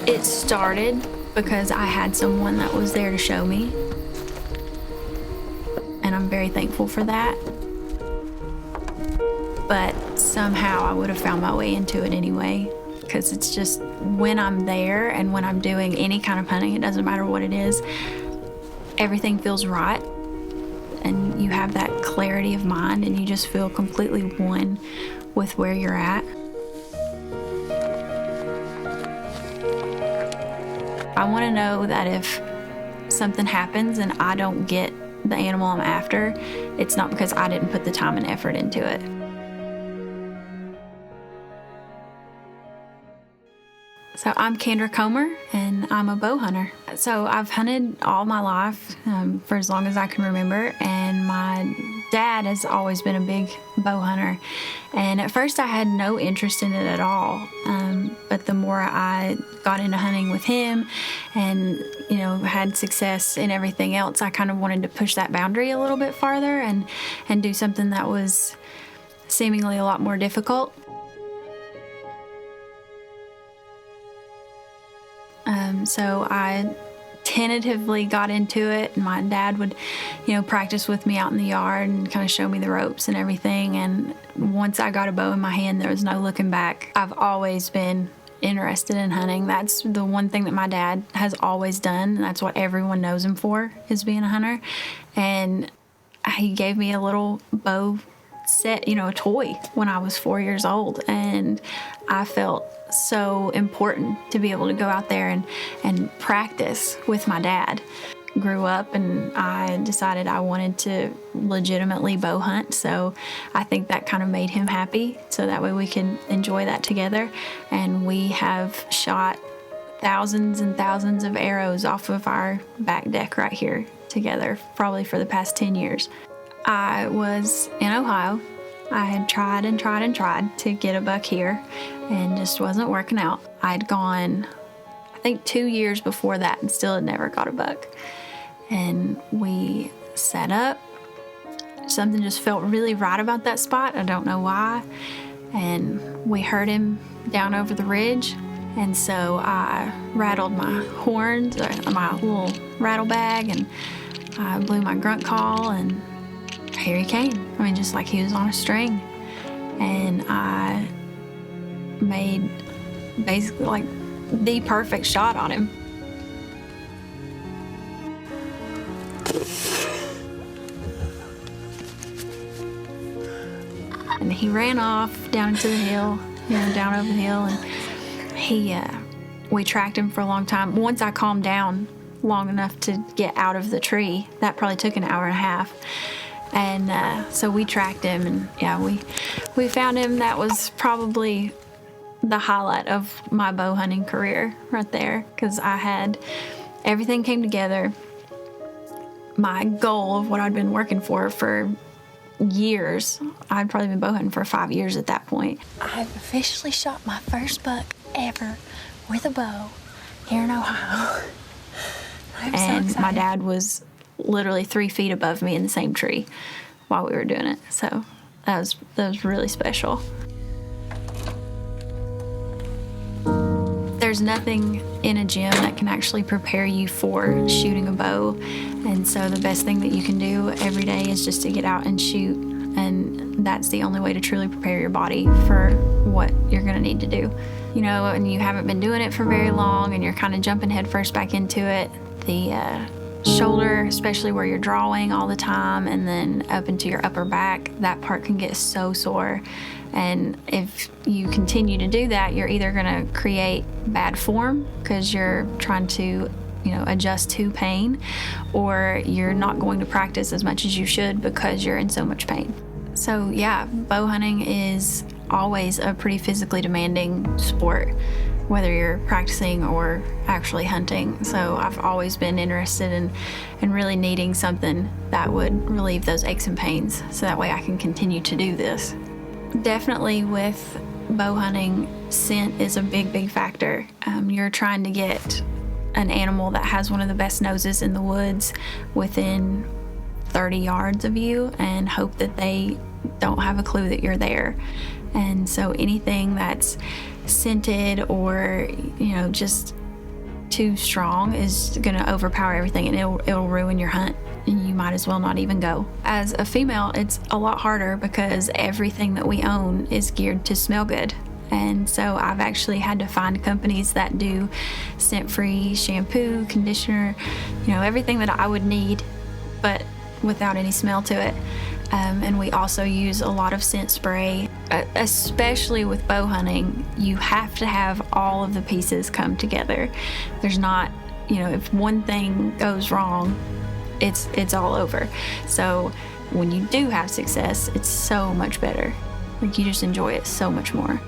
It started because I had someone that was there to show me, and I'm very thankful for that. But somehow I would have found my way into it anyway, because it's just when I'm there and when I'm doing any kind of hunting, it doesn't matter what it is, everything feels right, and you have that clarity of mind, and you just feel completely one with where you're at. I want to know that if something happens and I don't get the animal I'm after, it's not because I didn't put the time and effort into it. So I'm Kandra Comer, and I'm a bow hunter. So I've hunted all my life, for as long as I can remember, and my dad has always been a big bow hunter. And at first I had no interest in it at all, but the more I got into hunting with him and, had success in everything else, I kind of wanted to push that boundary a little bit farther and do something that was seemingly a lot more difficult. So I tentatively got into it. My dad would, practice with me out in the yard and kind of show me the ropes and everything. And once I got a bow in my hand, there was no looking back. I've always been interested in hunting. That's the one thing that my dad has always done. And that's what everyone knows him for, is being a hunter. And he gave me a little bow set, a toy when I was 4 years old. And I felt so important to be able to go out there and practice with my dad. Grew up and I decided I wanted to legitimately bow hunt, so I think that kind of made him happy, so that way we could enjoy that together. And we have shot thousands and thousands of arrows off of our back deck right here together, probably for the past 10 years. I was in Ohio. I had tried and tried and tried to get a buck here and just wasn't working out. I'd gone, I think, 2 years before that and still had never got a buck. And we set up. Something just felt really right about that spot. I don't know why. And we heard him down over the ridge. And so I rattled my horns, or my little rattle bag, and I blew my grunt call, and here he came. Just like he was on a string. And I made basically like the perfect shot on him. And he ran off down into the hill, down over the hill, and we tracked him for a long time. Once I calmed down long enough to get out of the tree, that probably took an hour and a half. And so we tracked him, and we found him. That was probably the highlight of my bow hunting career right there, because everything came together. My goal of what I'd been working for years, I'd probably been bow hunting for 5 years at that point. I've officially shot my first buck ever with a bow here in Ohio. I'm so excited. My dad was literally 3 feet above me in the same tree while we were doing it. So that was really special. There's nothing in a gym that can actually prepare you for shooting a bow. And so the best thing that you can do every day is just to get out and shoot. And that's the only way to truly prepare your body for what you're going to need to do. And you haven't been doing it for very long and you're kind of jumping headfirst back into it. The shoulder, especially where you're drawing all the time, and then up into your upper back, that part can get so sore. And if you continue to do that, you're either going to create bad form because you're trying to, adjust to pain, or you're not going to practice as much as you should because you're in so much pain. So yeah, bow hunting is always a pretty physically demanding sport, whether you're practicing or actually hunting. So I've always been interested in really needing something that would relieve those aches and pains, so that way I can continue to do this. Definitely with bow hunting, scent is a big factor. You're trying to get an animal that has one of the best noses in the woods within 30 yards of you and hope that they don't have a clue that you're there. And so anything that's scented or, just too strong is going to overpower everything, and it'll ruin your hunt, and you might as well not even go. As a female, it's a lot harder because everything that we own is geared to smell good. And so I've actually had to find companies that do scent-free shampoo, conditioner, everything that I would need, but without any smell to it. And we also use a lot of scent spray. Especially with bow hunting, you have to have all of the pieces come together. There's not, if one thing goes wrong, it's all over. So when you do have success, it's so much better. Like, you just enjoy it so much more.